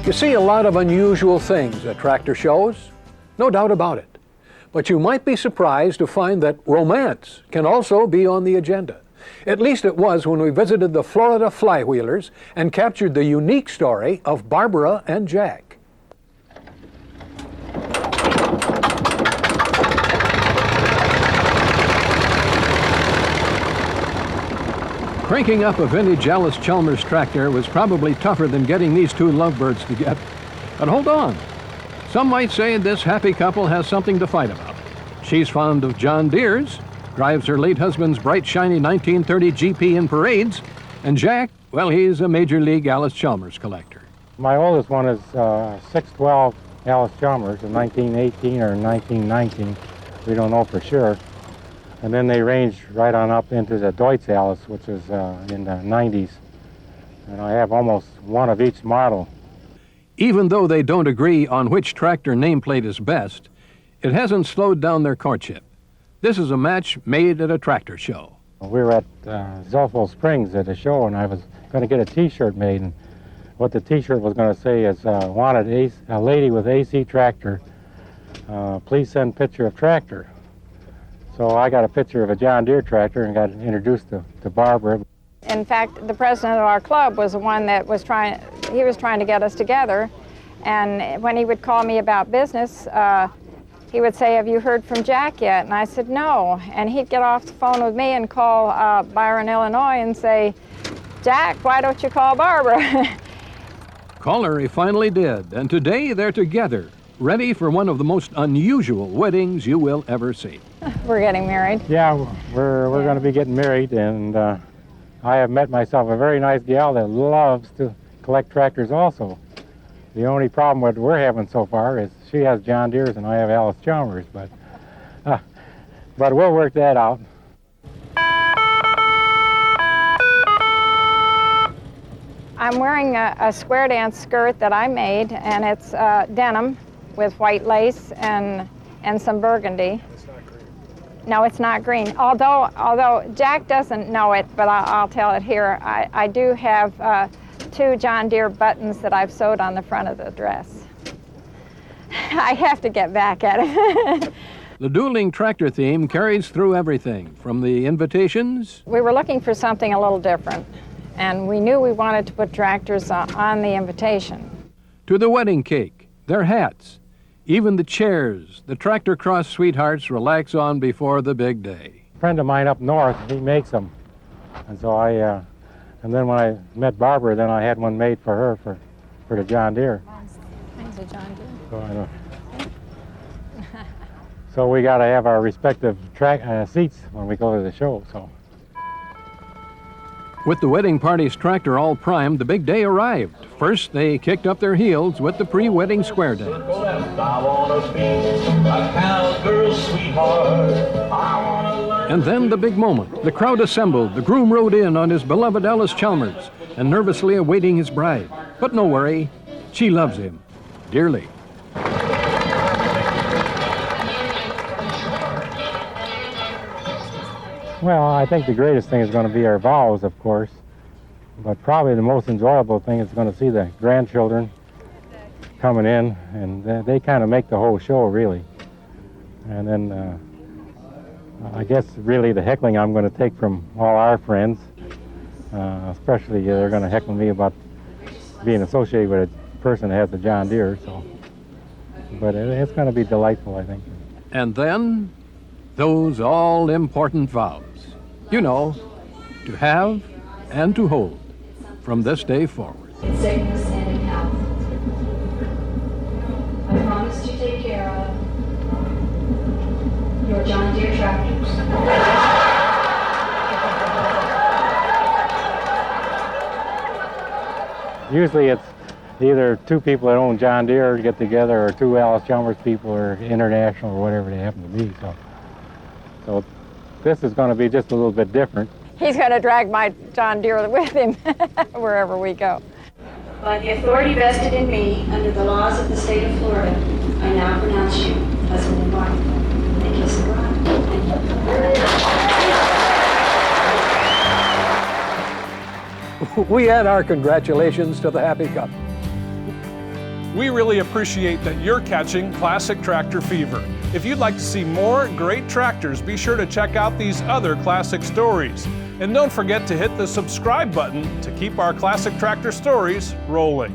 You see a lot of unusual things at tractor shows, no doubt about it. But you might be surprised to find that romance can also be on the agenda. At least it was when we visited the Florida Flywheelers and captured the unique story of Barbara and Jack. Cranking up a vintage Allis Chalmers tractor was probably tougher than getting these two lovebirds together. But hold on. Some might say this happy couple has something to fight about. She's fond of John Deere's, drives her late husband's bright, shiny 1930 GP in parades, and Jack, well, he's a Major League Allis Chalmers collector. My oldest one is 612 Allis Chalmers in 1918 or 1919. We don't know for sure. And then they range right on up into the Deutz Allis, which is in the 90s. And I have almost one of each model. Even though they don't agree on which tractor nameplate is best, it hasn't slowed down their courtship. This is a match made at a tractor show. We were at Zolfo Springs at a show, and I was going to get a T-shirt made. And what the T-shirt was going to say is, wanted a lady with AC tractor. Please send picture of tractor. So I got a picture of a John Deere tractor and got introduced to Barbara. In fact, the president of our club was the one that was trying to get us together. And when he would call me about business, he would say, "Have you heard from Jack yet?" And I said, "No." And he'd get off the phone with me and call Byron, Illinois and say, "Jack, why don't you call Barbara?" Caller, he finally did. And today they're together, ready for one of the most unusual weddings you will ever see. We're getting married. Yeah, we're going to be getting married, and I have met myself a very nice gal that loves to collect tractors also. The only problem that we're having so far is she has John Deere's and I have Allis Chalmers, but we'll work that out. I'm wearing a square dance skirt that I made, and it's denim with white lace and some burgundy. No, it's not green. Although Jack doesn't know it, but I'll tell it here. I do have two John Deere buttons that I've sewed on the front of the dress. I have to get back at it. The dueling tractor theme carries through everything, from the invitations. We were looking for something a little different, and we knew we wanted to put tractors on the invitation. To the wedding cake, their hats, even the chairs the tractor cross sweethearts relax on before the big day. A friend of mine up north, he makes them. And so and then when I met Barbara, then I had one made for her for the John Deere. Mine's a John Deere. So we got to have our respective seats when we go to the show, so. With the wedding party's tractor all primed, the big day arrived. First, they kicked up their heels with the pre-wedding square dance. And then the big moment. The crowd assembled. The groom rode in on his beloved Allis Chalmers and nervously awaiting his bride. But no worry, she loves him dearly. Well, I think the greatest thing is going to be our vows, of course. But probably the most enjoyable thing is going to see the grandchildren coming in, and they kind of make the whole show, really. And then I guess really the heckling I'm going to take from all our friends, especially they're going to heckle me about being associated with a person that has a John Deere. So, but it's going to be delightful, I think. And then those all-important vows. You know, to have and to hold from this day forward. In sickness and in health. I promise to take care of your John Deere tractors. Usually it's either two people that own John Deere get together, or two Allis Chalmers people, or international, or whatever they happen to be. So this is going to be just a little bit different. He's going to drag my John Deere with him wherever we go. By the authority vested in me under the laws of the state of Florida, I now pronounce you husband and wife. And kiss the bride. We add our congratulations to the happy couple. We really appreciate that you're catching classic tractor fever. If you'd like to see more great tractors, be sure to check out these other classic stories. And don't forget to hit the subscribe button to keep our classic tractor stories rolling.